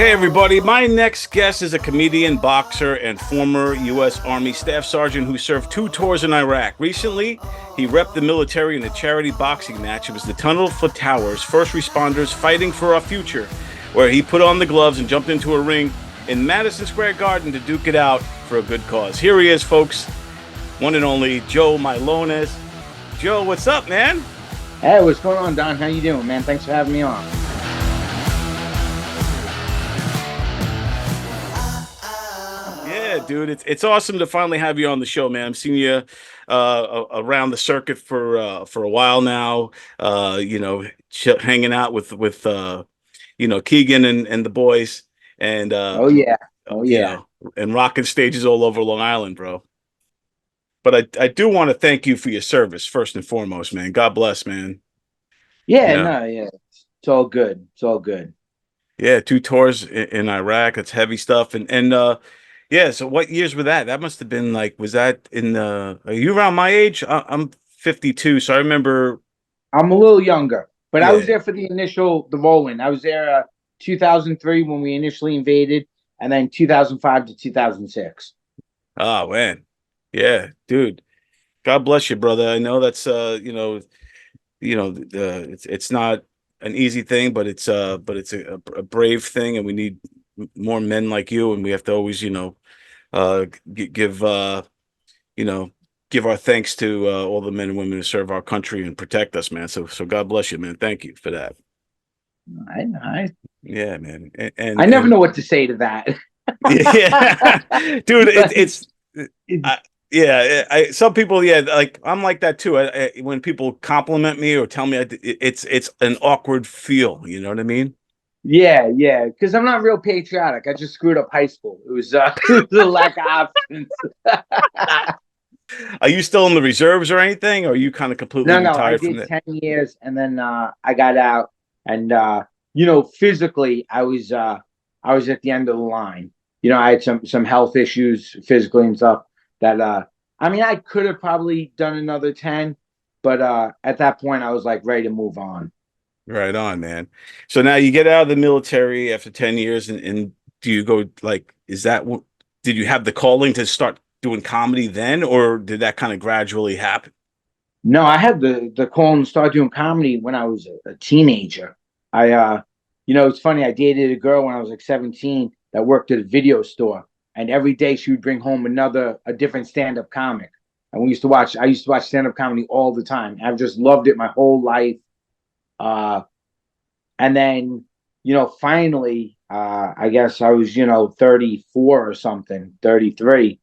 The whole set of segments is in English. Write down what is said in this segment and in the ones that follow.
Hey everybody, my next guest is a comedian, boxer, and former U.S. Army Staff Sergeant who served 2 tours in Iraq. Recently, he repped the military in a charity boxing match. It was the Tunnel for Towers, First Responders Fighting for Our Future, where he put on the gloves and jumped into a ring in Madison Square Garden to duke it out for a good cause. Here he is, folks, one and only JOE MYLONAS. Joe, what's up, man? Hey, what's going on, Don? How you doing, man? Thanks for having me on. Yeah, dude, it's awesome to finally have you on the show, man. I've seen you around the circuit for a while now. Hanging out with Keegan and the boys, and Oh yeah, oh yeah, and rocking stages all over Long Island, bro. But I do want to thank you for your service first and foremost, man. God bless, man. You yeah. know, No, yeah. It's all good. It's all good. yeah, 2 tours in Iraq. It's heavy stuff, and yeah. So what years were that? That must have been like, was that in the? Are you around my age? I'm 52, so I remember. I'm a little younger, but I was Yeah. there for the roll-in. I was there 2003 when we initially invaded, and then 2005 to 2006. Oh man. Yeah, dude. God bless you, brother. I know that's it's not an easy thing, but it's a brave thing, and we need more men like you, and we have to always give you know give our thanks to all the men and women who serve our country and protect us, man. So God bless you, man. Thank you for that. I Yeah, man. I never know what to say to that. Yeah, dude, Like, it's I, yeah. Some people, yeah, like I'm like that too. When people compliment me or tell me, it's an awkward feel. You know what I mean? yeah, yeah, because I'm not real patriotic. I just screwed up high school. It was it was a lack of options. Are you still in the reserves or anything? Or are you kind of completely No, I retired from did that? 10 years and then I got out and physically I was at the end of the line. I had some health issues physically and stuff that I mean I could have probably done another 10, but at that point I was like ready to move on. Right on, man. So now you get out of the military after 10 years, and do you go like, is that what, did you have the calling to start doing comedy then, or did that kind of gradually happen? No, I had the call and start doing comedy when I was a teenager. I it's funny, I dated a girl when I was like 17 that worked at a video store, and every day she would bring home a different stand-up comic. And I used to watch stand-up comedy all the time. I've just loved it my whole life. Uh and then, finally, I guess I was, 34 or something, 33.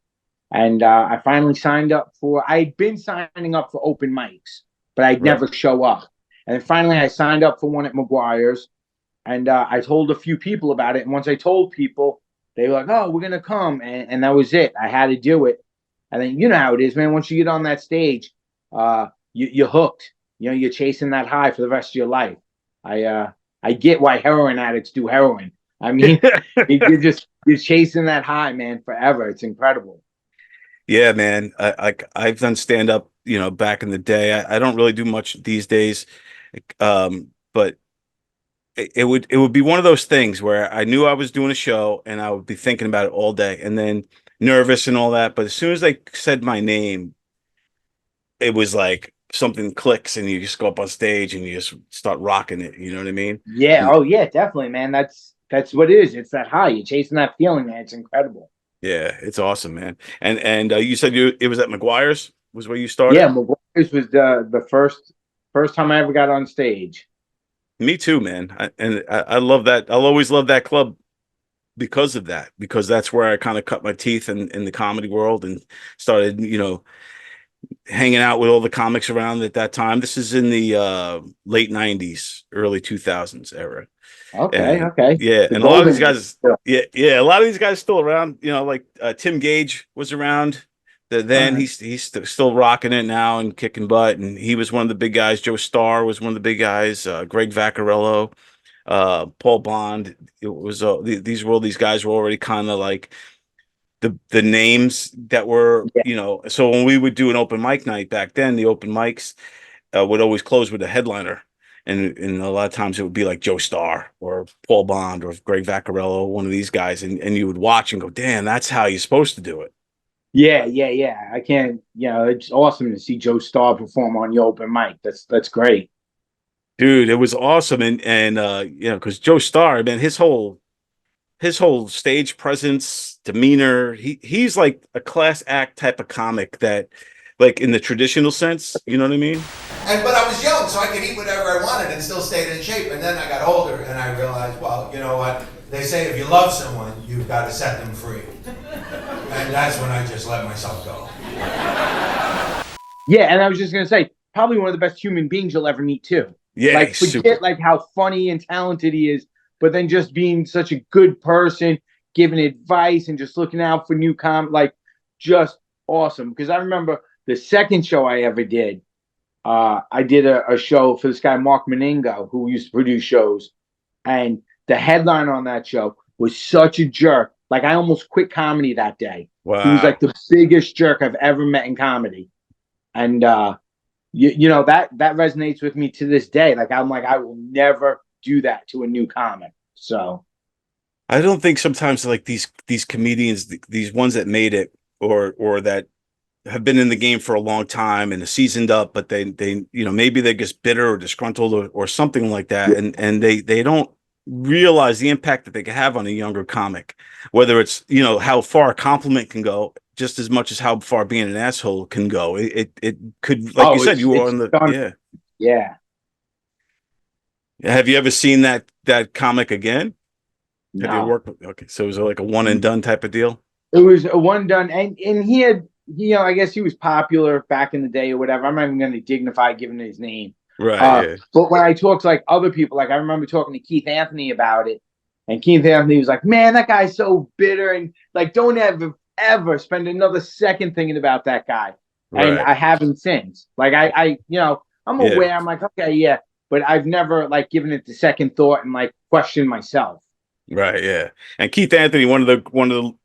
And I finally signed up I'd been signing up for open mics, but I'd Right. never show up. And then finally I signed up for one at McGuire's and I told a few people about it. And once I told people, they were like, oh, we're going to come. And that was it. I had to do it. And then, you know how it is, man. Once you get on that stage, you're hooked. You're chasing that high for the rest of your life. I get why heroin addicts do heroin. I mean, you're chasing that high, man, forever. It's incredible. Yeah, man. I've done stand up, back in the day. I don't really do much these days. But it would be one of those things where I knew I was doing a show and I would be thinking about it all day and then nervous and all that. But as soon as they said my name, it was like something clicks and you just go up on stage and you just start rocking it. You know what I mean? Yeah. And Oh, yeah. Definitely, man. That's what it is. It's that high. You're chasing that feeling, man. It's incredible. yeah, it's awesome, man. And you said it was at McGuire's was where you Yeah, started? McGuire's was the first time I ever got on stage. Me too, man. I love that. I'll always love that club because of that, because that's where I kind of cut my teeth in the comedy world and started, hanging out with all the comics around at that time. This is in the late 90s, early 2000s era. Okay, And okay. yeah, The and a lot of these golden age. guys, yeah, a lot of these guys still around, like Tim Gage was around. Then Uh, he's still rocking it now and kicking butt, and he was one of the big guys. Joe Starr was one of the big guys. Greg Vaccarello, Paul Bond. It was these were all these guys were already kind of like the names that were, yeah. so when we would do an open mic night back then, the open mics would always close with a headliner, and a lot of times it would be like Joe Starr or Paul Bond or Greg Vaccarello, one of these guys, and you would watch and go, damn, that's how you're supposed to do it. Yeah. I can't, it's awesome to see Joe Starr perform on your open mic. That's great. Dude, it was awesome. And because Joe Starr, man, his whole stage presence, demeanor, he's like a class act type of comic that, like, in the traditional sense, you know what I mean? But I was young, so I could eat whatever I wanted and still stayed in shape. And then I got older, and I realized, well, you know what? They say if you love someone, you've got to set them free. And that's when I just let myself go. Yeah, and I was just gonna say, probably one of the best human beings you'll ever meet too. Yeah, Like, he's forget super. like how funny and talented he is, but then just being such a good person, giving advice and just looking out for like, just awesome. Because I remember the second show I ever did, I did a show for this guy Mark Meningo, who used to produce shows, and the headline on that show was such a jerk. Like, I almost quit comedy that day. He was like Wow. the biggest jerk I've ever met in comedy, and that resonates with me to this day. Like, I'm like, I will never do that to a new comic. So I don't think sometimes like these comedians, these ones that made it or that have been in the game for a long time and are seasoned up, but they maybe they're just bitter or disgruntled or something like that, and they don't realize the impact that they can have on a younger comic, whether it's how far a compliment can go just as much as how far being an asshole can go. It could, like you oh, said, you were it's on the done. yeah. Yeah. Have you ever seen that comic again? Have you No. worked with, okay, so it was like a one and done type of deal? It was a one done, and he had, I guess he was popular back in the day or whatever. I'm not even going to dignify giving his name. Right, yeah. But when I talked to like other people, like I remember talking to Keith Anthony about it, and Keith Anthony was like, "Man, that guy's so bitter, and like don't ever spend another second thinking about that guy." And Right. I haven't since. Like I'm Yeah. aware. I'm like, okay, yeah, but I've never like given it the second thought and like questioned myself. Right, yeah. And Keith Anthony, one of the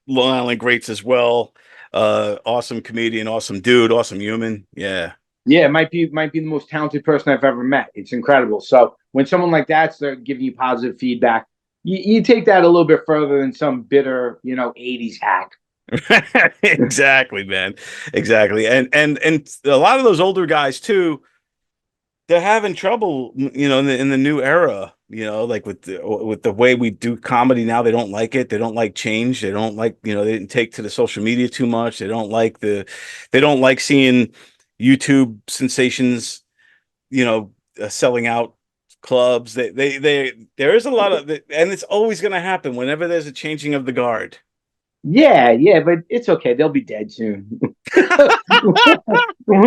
Long Island greats as well. Awesome comedian, awesome dude, awesome human. Yeah. Yeah, it might be the most talented person I've ever met. It's incredible. So when someone like that's there giving you positive feedback, you take that a little bit further than some bitter, 80s hack. Exactly, man. Exactly. And a lot of those older guys too, they're having trouble, in the new era, like with the way we do comedy now. They don't like it. They don't like change. They don't like, they didn't take to the social media too much. They don't like seeing YouTube sensations, selling out clubs. There is a lot of, and it's always going to happen whenever there's a changing of the guard. Yeah, but it's okay. They'll be dead soon. We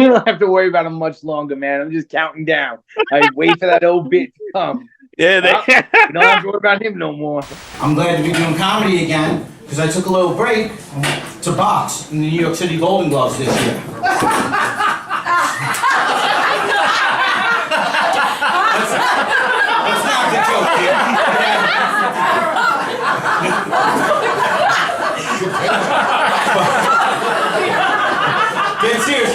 don't have to worry about them much longer, man. I'm just counting down. I wait for that old bit to come. Yeah, Well, we don't have to worry about him no more. I'm glad to be doing comedy again because I took a little break to box in the New York City Golden Gloves this year. That's not the joke, Get serious.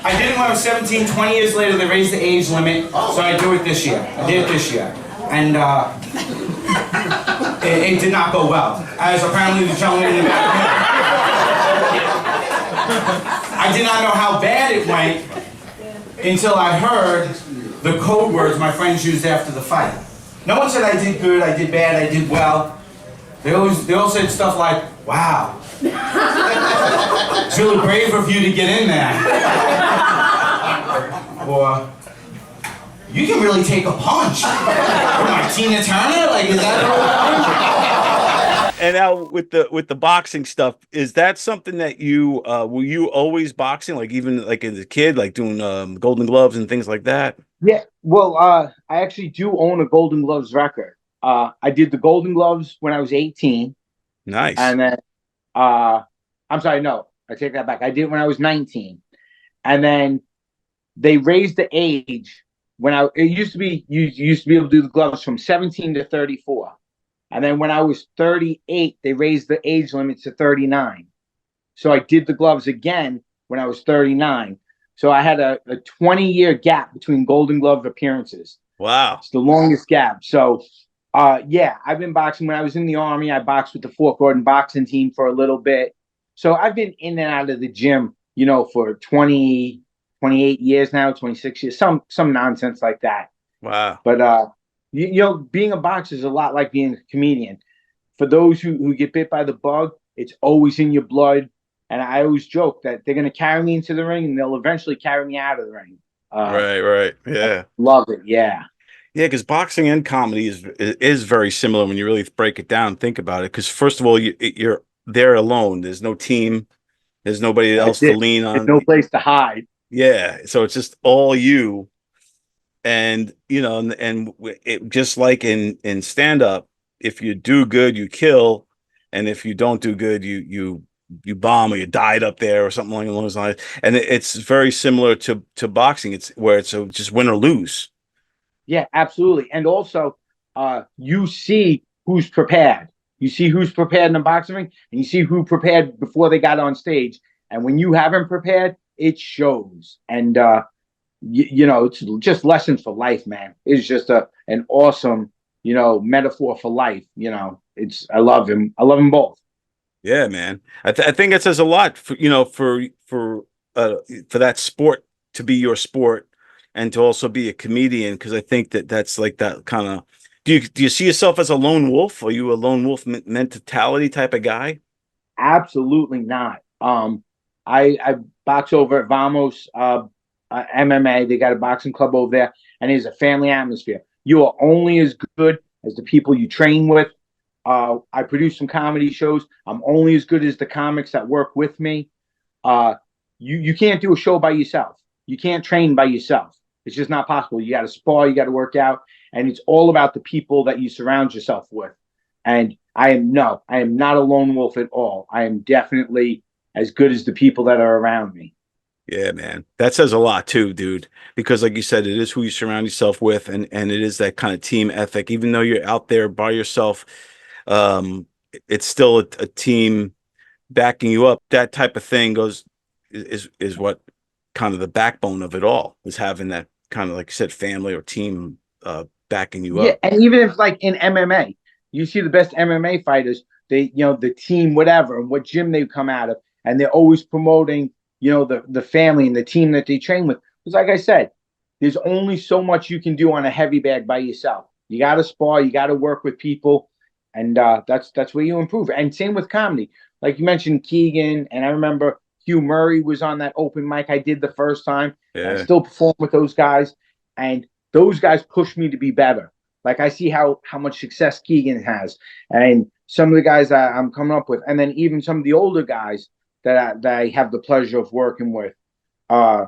I did it when I was 17. 20 years later, they raised the age limit, so I do it this year. I did it this year. And it did not go well, as apparently the gentleman in the back. I did not know how bad it went until I heard the code words my friends used after the fight. No one said I did good, I did bad, I did well. They all said stuff like, "Wow, it's really brave of you to get in there," or "You can really take a punch." Am I Tina Turner? Like, is that? And now with the boxing stuff, is that something that you were you always boxing, like even like as a kid, like doing Golden Gloves and things like that? Yeah, well, I actually do own a Golden Gloves record. I did the Golden Gloves when I was 18, Nice. and then I'm sorry, no, I take that back. I did it when I was 19, and then they raised the age it used to be you used to be able to do the gloves from 17 to 34, and then when I was 38, they raised the age limit to 39. So I did the gloves again when I was 39. So I had a 20-year gap between Golden Glove appearances. Wow. It's the longest gap. So, yeah, I've been boxing. When I was in the Army, I boxed with the Fort Gordon boxing team for a little bit. So I've been in and out of the gym, for 20, 28 years now, 26 years, some nonsense like that. Wow. But being a boxer is a lot like being a comedian. For those who get bit by the bug, it's always in your blood. And I always joke that they're going to carry me into the ring and they'll eventually carry me out of the ring. Right, right. Yeah. Love it. Yeah. Yeah, because boxing and comedy is very similar when you really break it down and think about it. Because first of all, you're there alone. There's no team. There's nobody That's else to it. lean There's on. no place to hide. Yeah, so it's just all you. And it just like in stand up, if you do good, you kill, and if you don't do good, you bomb or you died up there or something along those lines. And it's very similar to boxing. It's where it's just win or lose. Yeah, absolutely. And also, you see who's prepared. You see who's prepared in the boxing ring, and you see who prepared before they got on stage. And when you haven't prepared, it shows. And it's just lessons for life, man. It's just an awesome, metaphor for life. I love him. I love them both. Yeah, man. I think it says a lot for that sport to be your sport and to also be a comedian, because I think that's like that kind of. Do you see yourself as a lone wolf? Are you a lone wolf mentality type of guy? Absolutely not. I box over at Vamos MMA. They got a boxing club over there, and it's a family atmosphere. You are only as good as the people you train with. I produce some comedy shows. I'm only as good as the comics that work with me. You can't do a show by yourself. You can't train by yourself. It's just not possible. You got to spar. You got to work out, and it's all about the people that you surround yourself with. And I am not a lone wolf at all. I am definitely as good as the people that are around me. Yeah, man. That says a lot too, dude. Because like you said, it is who you surround yourself with, and it is that kind of team ethic. Even though you're out there by yourself, um, it's still a team backing you up. That type of thing is what kind of the backbone of it all is, having that kind of, like you said, family or team backing you Yeah, up. and even if like in MMA, you see the best MMA fighters, they the team whatever and what gym they come out of, and they're always promoting the family and the team that they train with. Because like I said, there's only so much you can do on a heavy bag by yourself. You got to spar, you got to work with people, and that's where you improve. And same with comedy, like you mentioned Keegan, and I remember Hugh Murray was on that open mic I did the first time, and I Yeah. still perform with those guys, and those guys push me to be better. Like I see how much success Keegan has, and some of the guys that I'm coming up with, and then even some of the older guys that I have the pleasure of working with. Uh,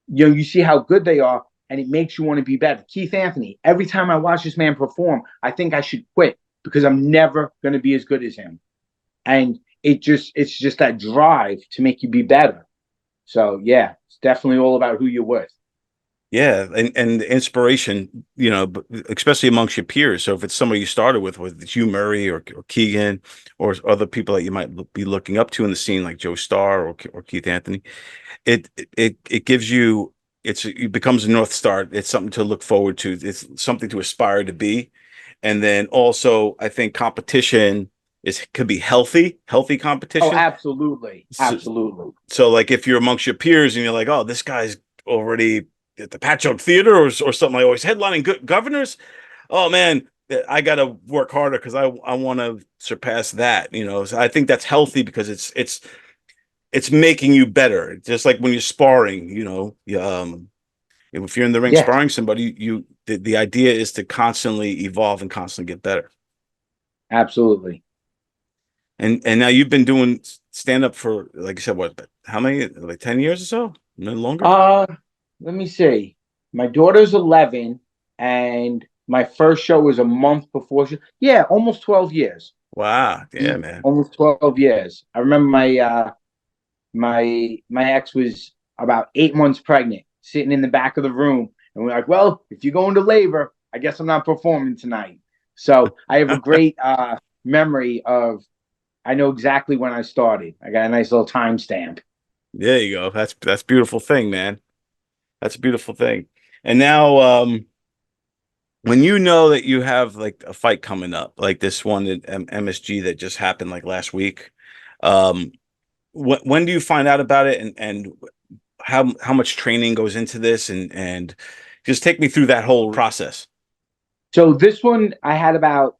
you see how good they are, and it makes you want to be better. Keith Anthony. Every time I watch this man perform, I think I should quit because I'm never going to be as good as him. And it's just that drive to make you be better. So yeah, it's definitely all about who you're with. Yeah, and the inspiration, especially amongst your peers. So if it's somebody you started with Hugh Murray or Keegan or other people that you might be looking up to in the scene, like Joe Starr or Keith Anthony, it gives you, it becomes a North Star. It's something to look forward to. It's something to aspire to be. And then also, I think competition could be healthy Oh, competition. absolutely, So, absolutely. so like if you're amongst your peers and you're like, oh, this guy's already at the Patchogue Theater or something, like always headlining governors. Oh man, I got to work harder because I want to surpass that. So I think that's healthy because it's making you better. Just like when you're sparring, if you're in the ring Yeah, sparring somebody, the idea is to constantly evolve and constantly get better. absolutely. And now you've been doing stand up for, like I said, what, how many, like 10 years or so? No longer? Uh, Let me see. My daughter's 11, and my first show was a month before she. Yeah, almost 12 years. Wow. Yeah, man. Almost 12 years. I remember my ex was about 8 months pregnant, sitting in the back of the room, and we're like, "Well, if you're going to labor, I guess I'm not performing tonight." So I have a great memory of. I know exactly when I started. I got a nice little timestamp. There you go. That's a beautiful thing, man. That's a beautiful thing. And now, when you know that you have like a fight coming up, like this one at MSG that just happened like last week, um, when do you find out about it, and how much training goes into this, and just take me through that whole process. So this one, I had about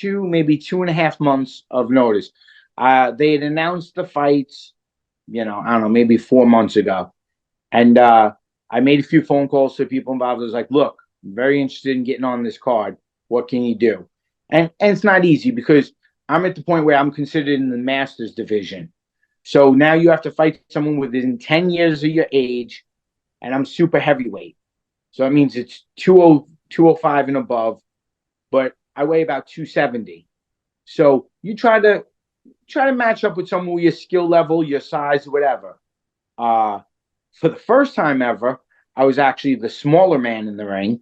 maybe 2.5 months of notice. They had announced the fights, I don't know, maybe 4 months ago. And I made a few phone calls to people involved. I was like, look, I'm very interested in getting on this card. What can you do? And it's not easy because I'm at the point where I'm considered in the Masters division. So now you have to fight someone within 10 years of your age, and I'm super heavyweight. So that means it's 205 and above, but I weigh about 270. So you try to match up with someone with your skill level, your size, whatever. For the first time ever, I was actually the smaller man in the ring,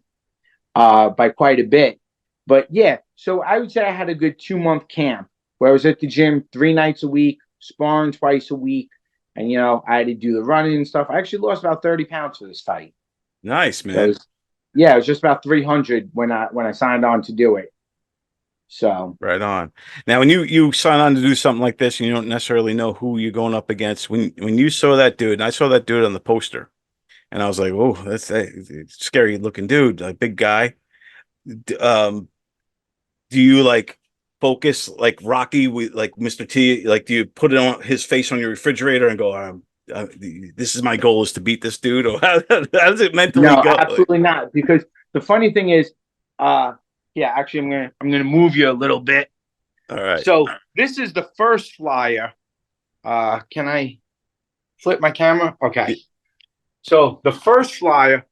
by quite a bit. But yeah, so I would say I had a good 2 month camp where I was at the gym 3 nights a week, sparring twice a week, and I had to do the running and stuff. I actually lost about 30 pounds for this fight. Nice, So man. yeah, it was just about 300 when I signed on to do it. So Right on. Now, when you sign on to do something like this, and you don't necessarily know who you're going up against. When you saw that dude, and I saw that dude on the poster, and I was like, "Oh, that's a scary looking dude, a big guy." Um, do you like focus like Rocky with like Mr. T? Like, do you put it on his face on your refrigerator and go, "This is my goal is to beat this dude," or how does it mentally no, go? Like, absolutely not. Because the funny thing is, yeah, actually, I'm gonna move you a little bit. all right, So this is the first flyer. Can I flip my camera? Okay. So the first flyer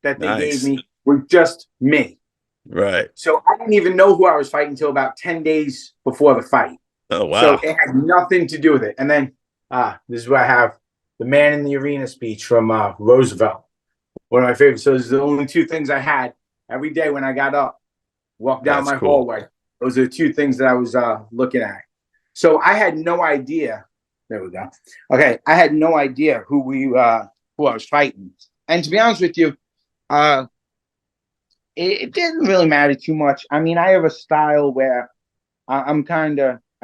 that they gave nice, me was just me. right. So I didn't even know who I was fighting until about 10 days before the fight. Oh So wow, it had nothing to do with it. And then this is where I have the man in the arena speech from Roosevelt. One of my favorites. So those are the only two things I had every day when I got up, walked down that's my cool. hallway. Those are the two things that I was looking at. So I had no idea. There we go. Okay, I had no idea who I was fighting. And to be honest with you, it didn't really matter too much. I mean, I have a style where I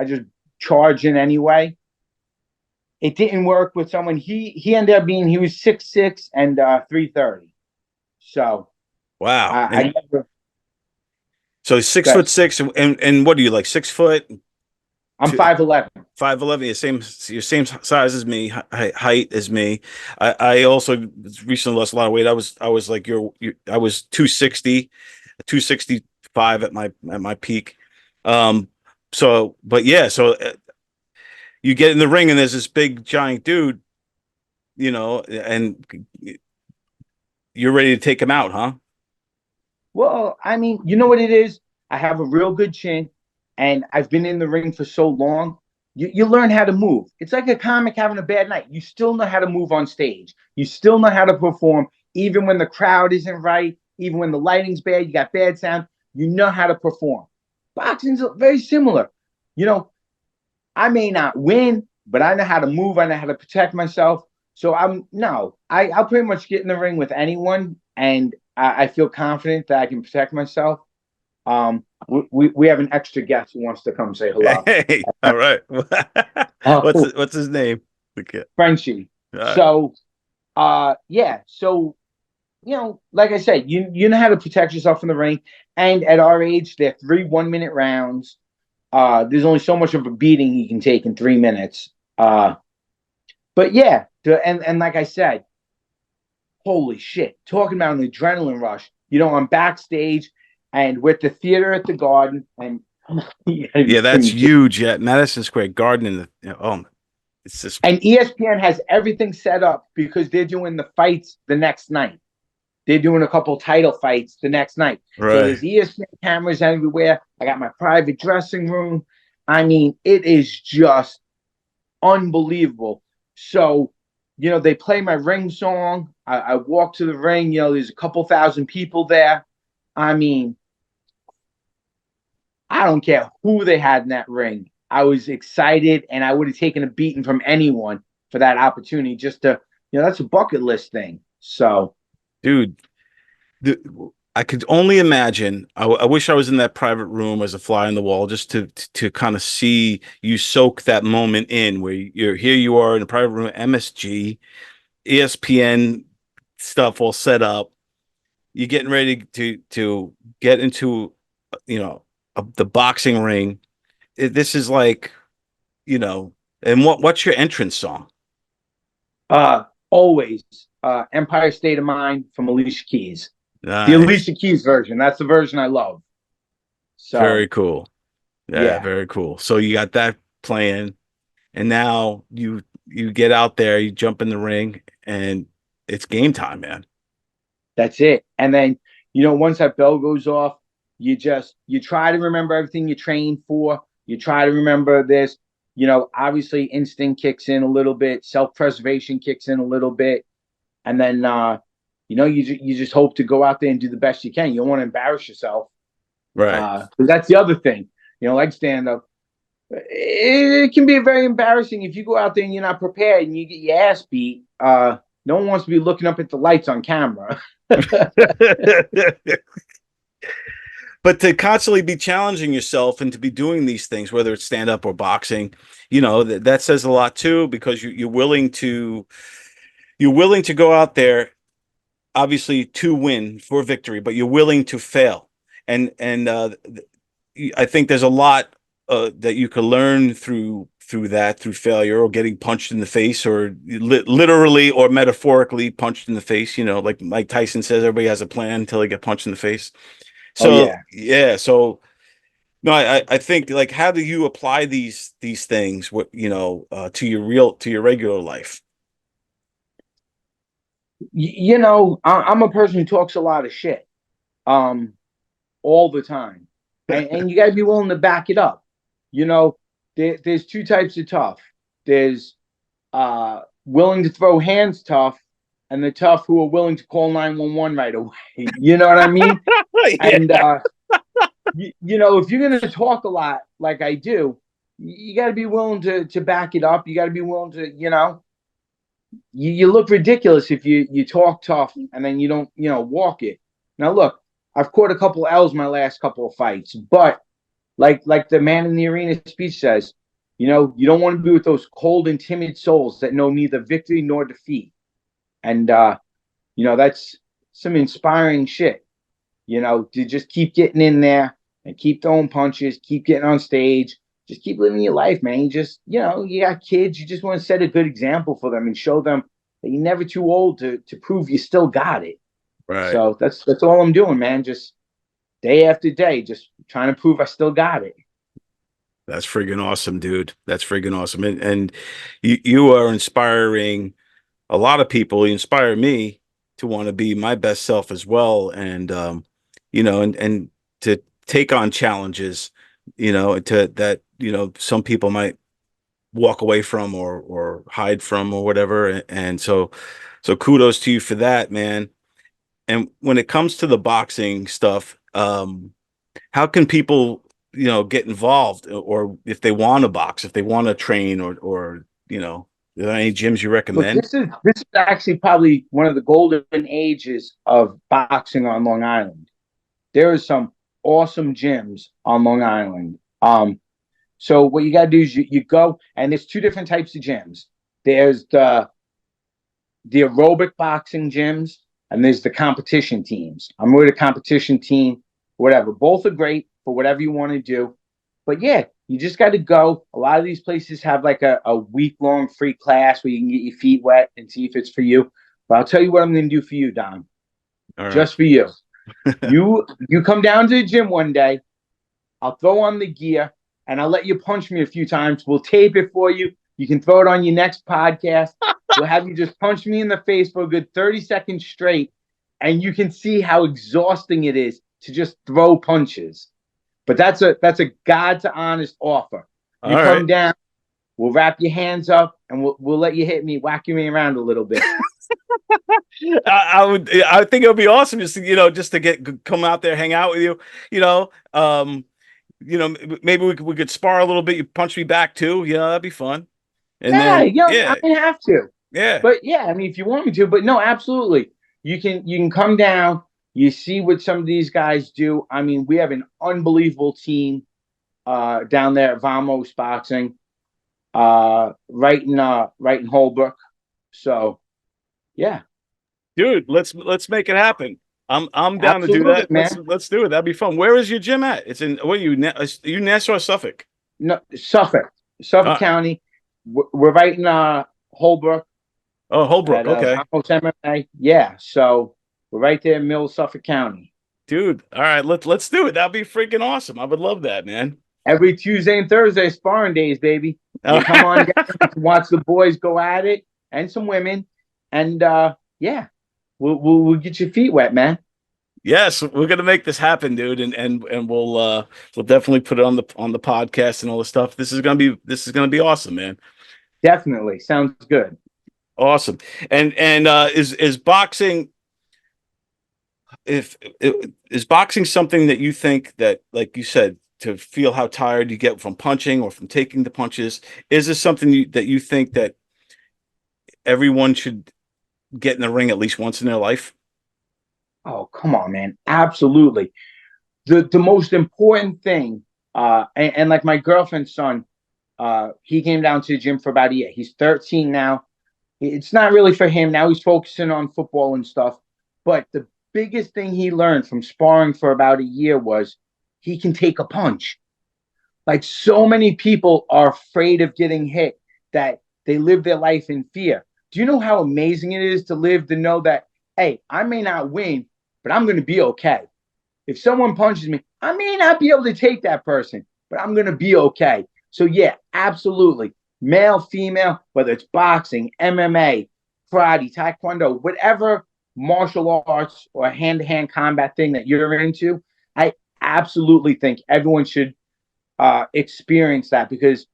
just charge in anyway. It didn't work with someone. He ended up he was 6'6" and 330. So Wow, I never. so he's six Good. foot six, and what are you like 6 foot? I'm 5'11". 5'11", your same size as me, height as me. I also recently lost a lot of weight. I was like I was 260, 265 at my peak. So but yeah, so you get in the ring and there's this big giant dude, and you're ready to take him out, huh? Well, I mean, you know what it is? I have a real good chin, and I've been in the ring for so long. You learn how to move. It's like a comic having a bad night. You still know how to move on stage. You still know how to perform, even when the crowd isn't right, even when the lighting's bad, you got bad sound. You know how to perform. Boxing's very similar. You know, I may not win, but I know how to move. I know how to protect myself. So I'll pretty much get in the ring with anyone, and I feel confident that I can protect myself. We have an extra guest who wants to come say hello. Hey, all right. Oh, What's his name? Okay. Frenchie. All right. So, yeah. So, like I said, you know how to protect yourself in the ring. And at our age, they're 3 1-minute rounds. There's only so much of a beating you can take in 3 minutes. But yeah, and like I said, holy shit, talking about an adrenaline rush. I'm backstage and with the theater at the Garden, and Yeah, that's huge. Yeah, Madison Square Garden in the it's just and ESPN has everything set up because they're doing the fights the next night. They're doing a couple title fights the next night. So right. there's ESPN cameras everywhere. I got my private dressing room. I mean, it is just unbelievable. So, they play my ring song. I walk to the ring. There's a couple thousand people there. I mean, I don't care who they had in that ring. I was excited, and I would have taken a beating from anyone for that opportunity. Just to, that's a bucket list thing. So, Dude, I could only imagine. I wish I was in that private room as a fly on the wall, just to kind of see you soak that moment in, where you're here. You are in a private room, MSG, ESPN stuff all set up. You're getting ready to get into, you know, the boxing ring. This is like, you know, and what's your entrance song? Always Empire State of Mind from Alicia Keys. The Nice, Alicia Keys version. That's the version I love. very So cool. Yeah, yeah, very cool. So you got that playing, and now you get out there, you jump in the ring, and it's game time, man. that's it. And then, once that bell goes off, you try to remember everything you trained for. You try to remember this. Obviously instinct kicks in a little bit, self-preservation kicks in a little bit, and then you just hope to go out there and do the best you can. You don't want to embarrass yourself. Right. 'Cause that's the other thing. Like stand up, it can be very embarrassing if you go out there and you're not prepared and you get your ass beat. No one wants to be looking up at the lights on camera. But to constantly be challenging yourself and to be doing these things, whether it's stand up or boxing, that says a lot too, because you're willing to go out there, obviously to win for victory, but you're willing to fail. And I think there's a lot that you can learn through failure, or getting punched in the face, or literally or metaphorically punched in the face. Like Mike Tyson says, everybody has a plan until they get punched in the face. Oh So yeah. yeah, so no, I think, like, how do you apply these things, to your regular life? I'm a person who talks a lot of shit, um, all the time, and you got to be willing to back it up. There's two types of tough. There's willing to throw hands tough, and the tough who are willing to call 911 right away. You know what I mean? Yeah, And if you're gonna talk a lot like I do, you got to be willing to back it up. You got to be willing to, you look ridiculous if you talk tough and then you don't, walk it. Now look, I've caught a couple L's my last couple of fights, but like the man in the arena speech says, you don't want to be with those cold and timid souls that know neither victory nor defeat. And that's some inspiring shit. To just keep getting in there and keep throwing punches, keep getting on stage, just keep living your life, man. You got kids, you just want to set a good example for them and show them that you're never too old to prove you still got it. right. So that's all I'm doing, man. Just day after day, just trying to prove I still got it. That's friggin' awesome, dude. That's friggin' awesome. And you are inspiring a lot of people. You inspire me to want to be my best self as well. And and to take on challenges, to that, some people might walk away from, or hide from, or whatever. And so kudos to you for that, man. And when it comes to the boxing stuff, how can people, get involved, or if they want to box, if they want to train, or are there any gyms you Look, recommend? this is actually probably one of the golden ages of boxing on Long Island. There are some awesome gyms on Long Island. So what you got to do is you go, and there's two different types of gyms. There's the aerobic boxing gyms, and there's the competition teams. I'm with a competition team, whatever. Both are great for whatever you want to do. But yeah, you just got to go. A lot of these places have like a week-long free class where you can get your feet wet and see if it's for you. But I'll tell you what I'm going to do for you, Don. All right. Just for you. You come down to the gym one day. I'll throw on the gear and I'll let you punch me a few times. We'll tape it for you. You can throw it on your next podcast. We'll have you just punch me in the face for a good 30 seconds straight, and you can see how exhausting it is to just throw punches. But that's a God's honest offer. You All come right. down, we'll wrap your hands up, and we'll let you hit me, whack me around a little bit. I think it would be awesome just to, just to come out there, hang out with you, maybe we could spar a little bit. You punch me back too. That'd be fun. And Yeah, then, I didn't have to. yeah. But yeah, I mean, if you want me to, but no, absolutely. You can come down. You see what some of these guys do. I mean, we have an unbelievable team down there at Vamos Boxing, right in Holbrook. So yeah, Dude, let's make it happen. I'm down to do absolutely, that. Let's man. let's do it. That'd be fun. Where is your gym at? It's in what are you you Nassau or Suffolk? No, Suffolk Uh, County. We're right in Holbrook oh, Holbrook. at Okay. Vamos MMA. Yeah, so we're right there in Middle Suffolk County. Dude, all right, let's do it. That'd be freaking awesome. I would love that, man. Every Tuesday and Thursday sparring days, baby. All You come on right. down to watch the boys go at it and some women, and yeah, we'll get your feet wet, man. Yes, we're gonna make this happen, dude, and we'll definitely put it on the podcast and all the stuff. This is gonna be awesome, man. Definitely sounds good. Awesome. And is boxing if is boxing something that you think that, like you said, to feel how tired you get from punching or from taking the punches, is this something that you think that everyone should get in the ring at least once in their life? Oh, come on, man. Absolutely. The most important thing, and like my girlfriend's son, he came down to the gym for about a year. He's 13 now. It's not really for him. Now he's focusing on football and stuff. But the biggest thing he learned from sparring for about a year was he can take a punch. Like so many people are afraid of getting hit that they live their life in fear. Do you know how amazing it is to live to know that, hey, I may not win, but I'm going to be okay. If someone punches me, I may not be able to take that person, but I'm going to be okay. So, yeah, absolutely. Male, female, whether it's boxing, MMA, karate, taekwondo, whatever martial arts or hand to hand combat thing that you're into, I absolutely think everyone should experience that because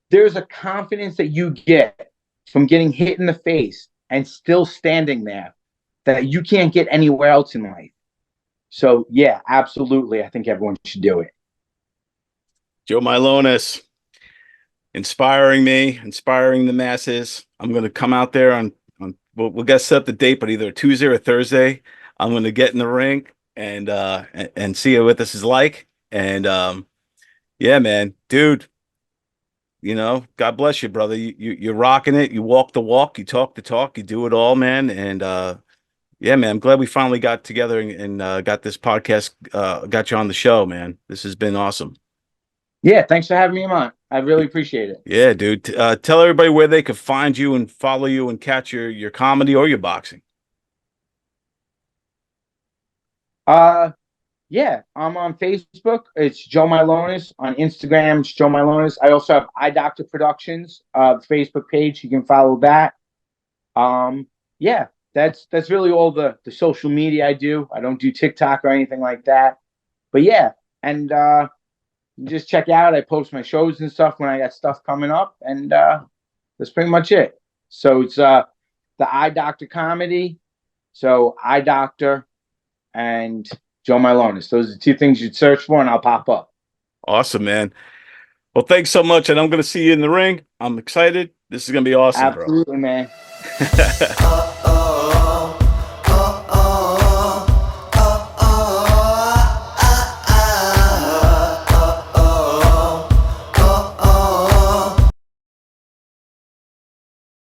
there's a confidence that you get from getting hit in the face and still standing there that you can't get anywhere else in life. So yeah, absolutely. I think everyone should do it. Joe Mylonas, inspiring me, inspiring the masses. I'm going to come out there on we'll get set the date, but either Tuesday or Thursday. I'm going to get in the ring and see what this is like. And yeah, man, dude, God bless you, brother. You're rocking it. You walk the walk, you talk the talk, you do it all, man. And yeah, man, I'm glad we finally got together and got this podcast, got you on the show, man. This has been awesome. Yeah, thanks for having me on. I really appreciate it. Yeah, dude. Tell everybody where they could find you and follow you and catch your comedy or your boxing. Yeah, I'm on Facebook. It's Joe Mylonas. On Instagram, it's Joe Mylonas. I also have Eye Doctor Productions, Facebook page. You can follow that. Yeah, that's really all the social media I do. I don't do TikTok or anything like that. But yeah, and just check out. I post my shows and stuff when I got stuff coming up, and that's pretty much it. So it's the Eye Doctor Comedy. So Eye Doctor and Joe Mylonas. Those are the two things you'd search for, and I'll pop up. Awesome, man. Well, thanks so much, and I'm going to see you in the ring. I'm excited. This is going to be awesome, bro. Absolutely, man.